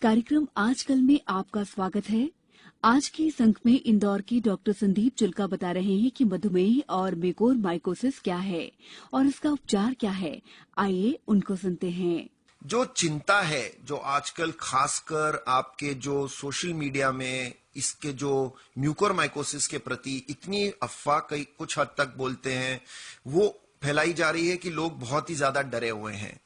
कार्यक्रम आजकल में आपका स्वागत है। आज के इस अंक में इंदौर के डॉक्टर संदीप चुलका बता रहे हैं कि मधुमेह और म्यूकोरमाइकोसिस क्या है और इसका उपचार क्या है। आइए उनको सुनते हैं। जो चिंता है, जो आजकल खासकर आपके जो सोशल मीडिया में इसके जो म्यूकोरमाइकोसिस के प्रति इतनी अफवाह कई कुछ हद तक बोलते हैं, वो फैलाई जा रही है कि लोग बहुत ही ज्यादा डरे हुए हैं।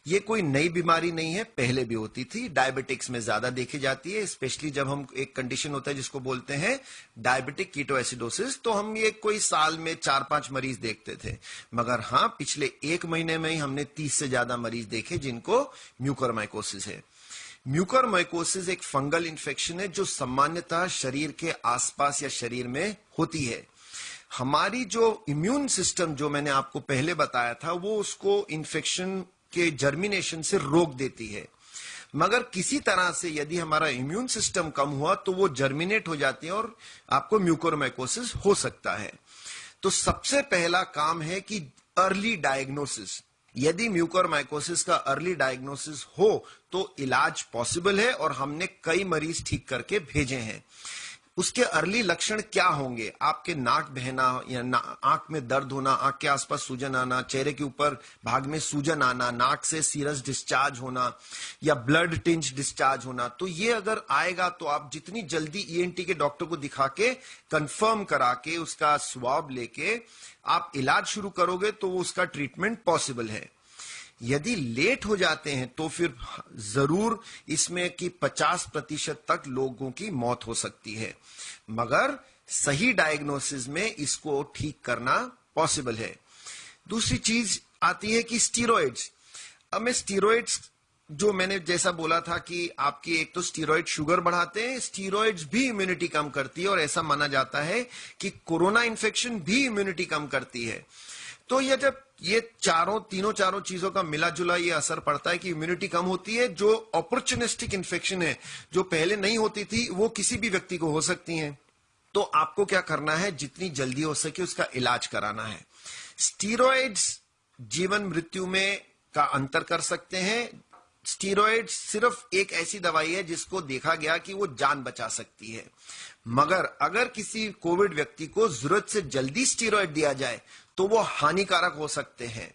ये कोई नई बीमारी नहीं है, पहले भी होती थी। डायबिटिक्स में ज्यादा देखी जाती है, स्पेशली जब हम एक कंडीशन होता है जिसको बोलते हैं डायबिटिक कीटोएसिडोसिस। तो हम ये कोई साल में 4-5 मरीज देखते थे, मगर हाँ, पिछले 1 महीने में ही हमने 30 से ज्यादा मरीज देखे जिनको म्यूकोरमाइकोसिस है। म्यूकोरमाइकोसिस एक फंगल इन्फेक्शन है जो सामान्यतः शरीर के आसपास या शरीर में होती है। हमारी जो इम्यून सिस्टम, जो मैंने आपको पहले बताया था, वो उसको इन्फेक्शन के जर्मिनेशन से रोक देती है। मगर किसी तरह से यदि हमारा इम्यून सिस्टम कम हुआ तो वो जर्मिनेट हो जाती है और आपको म्यूकोरमाइकोसिस हो सकता है। तो सबसे पहला काम है कि अर्ली डायग्नोसिस। यदि म्यूकोरमाइकोसिस का अर्ली डायग्नोसिस हो तो इलाज पॉसिबल है और हमने कई मरीज ठीक करके भेजे हैं। उसके अर्ली लक्षण क्या होंगे? आपके नाक बहना या आंख में दर्द होना, आंख के आसपास सूजन आना, चेहरे के ऊपर भाग में सूजन आना, नाक से सीरस डिस्चार्ज होना या ब्लड टिंज डिस्चार्ज होना। तो ये अगर आएगा तो आप जितनी जल्दी ईएनटी के डॉक्टर को दिखा के कंफर्म करा के उसका स्वाब लेके आप इलाज शुरू करोगे तो उसका ट्रीटमेंट पॉसिबल है। यदि लेट हो जाते हैं तो फिर जरूर इसमें कि 50% तक लोगों की मौत हो सकती है, मगर सही डायग्नोसिस में इसको ठीक करना पॉसिबल है। दूसरी चीज आती है कि स्टीरॉइड्स। अब मैं स्टीरॉइड्स, जो मैंने जैसा बोला था कि आपकी एक तो स्टीरॉइड शुगर बढ़ाते हैं, स्टीरॉइड्स भी इम्यूनिटी कम करती है और ऐसा माना जाता है कि कोरोना इन्फेक्शन भी इम्यूनिटी कम करती है। तो ये जब ये तीनों चारों चीजों का मिला जुला ये असर पड़ता है कि इम्यूनिटी कम होती है। जो अपॉर्चुनिस्टिक इन्फेक्शन है, जो पहले नहीं होती थी, वो किसी भी व्यक्ति को हो सकती है। तो आपको क्या करना है? जितनी जल्दी हो सके उसका इलाज कराना है। स्टीरॉइड्स जीवन मृत्यु में का अंतर कर सकते हैं। स्टीरॉइड सिर्फ एक ऐसी दवाई है जिसको देखा गया कि वो जान बचा सकती है, मगर अगर किसी कोविड व्यक्ति को जरूरत से जल्दी स्टीरॉइड दिया जाए तो वो हानिकारक हो सकते हैं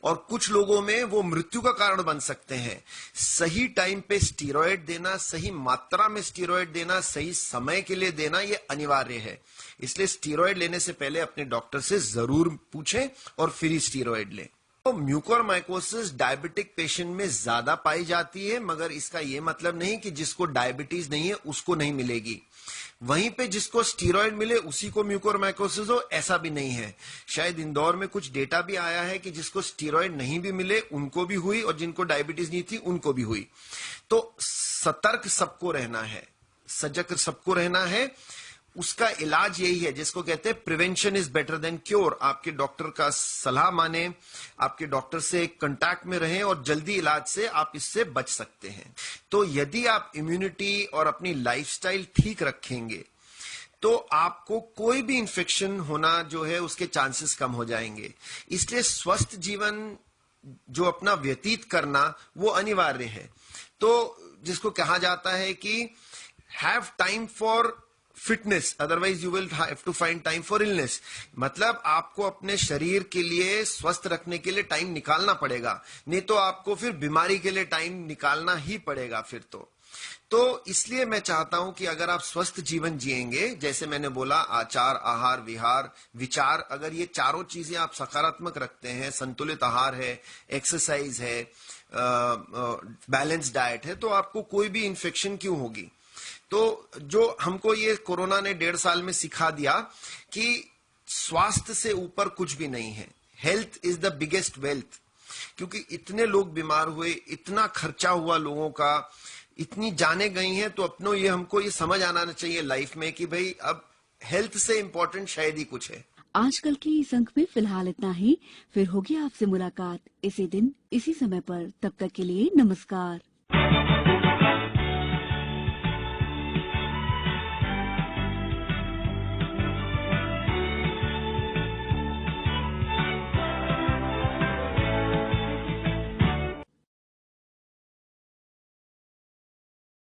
और कुछ लोगों में वो मृत्यु का कारण बन सकते हैं। सही टाइम पे स्टीरॉइड देना, सही मात्रा में स्टीरॉइड देना, सही समय के लिए देना, ये अनिवार्य है। इसलिए स्टीरॉइड लेने से पहले अपने डॉक्टर से जरूर पूछें और फिर ही स्टीरॉइड लें। तो म्यूकोरमाइकोसिस डायबिटिक पेशेंट में ज्यादा पाई जाती है, मगर इसका यह मतलब नहीं कि जिसको डायबिटीज नहीं है उसको नहीं मिलेगी। वहीं पे जिसको स्टीरॉइड मिले उसी को म्यूकोरमाइकोसिस हो, ऐसा भी नहीं है। शायद इंदौर में कुछ डेटा भी आया है कि जिसको स्टीरॉइड नहीं भी मिले उनको भी हुई और जिनको डायबिटीज नहीं थी उनको भी हुई। तो सतर्क सबको रहना है, सजग सबको रहना है। उसका इलाज यही है जिसको कहते हैं prevention is better than cure. आपके डॉक्टर का सलाह माने, आपके डॉक्टर से कांटेक्ट में रहें और जल्दी इलाज से आप इससे बच सकते हैं। तो यदि आप इम्यूनिटी और अपनी लाइफस्टाइल ठीक रखेंगे तो आपको कोई भी इंफेक्शन होना जो है उसके चांसेस कम हो जाएंगे। इसलिए स्वस्थ जीवन जो अपना व्यतीत करना वो अनिवार्य है। तो जिसको कहा जाता है कि have time for fitness, otherwise you will have to find time for illness. मतलब आपको अपने शरीर के लिए, स्वस्थ रखने के लिए टाइम निकालना पड़ेगा, नहीं तो आपको फिर बीमारी के लिए टाइम निकालना ही पड़ेगा फिर तो इसलिए मैं चाहता हूं कि अगर आप स्वस्थ जीवन जिएंगे, जैसे मैंने बोला, आचार, आहार, विहार, विचार, अगर ये चारों चीजें आप सकारात्मक रखते हैं, संतुलित आहार है, एक्सरसाइज है, बैलेंस डाइट है, तो आपको कोई भी इंफेक्शन क्यों होगी। तो जो हमको ये कोरोना ने 1.5 साल में सिखा दिया कि स्वास्थ्य से ऊपर कुछ भी नहीं है। Health is the biggest wealth. क्योंकि इतने लोग बीमार हुए, इतना खर्चा हुआ लोगों का, इतनी जाने गई हैं, तो अपनों ये हमको ये समझ आना चाहिए लाइफ में कि भाई अब हेल्थ से इंपॉर्टेंट शायद ही कुछ है। आजकल की इस अंक में फिलहाल इतना ही। फिर होगी आपसे मुलाकात इसी दिन इसी समय पर। तब तक के लिए नमस्कार।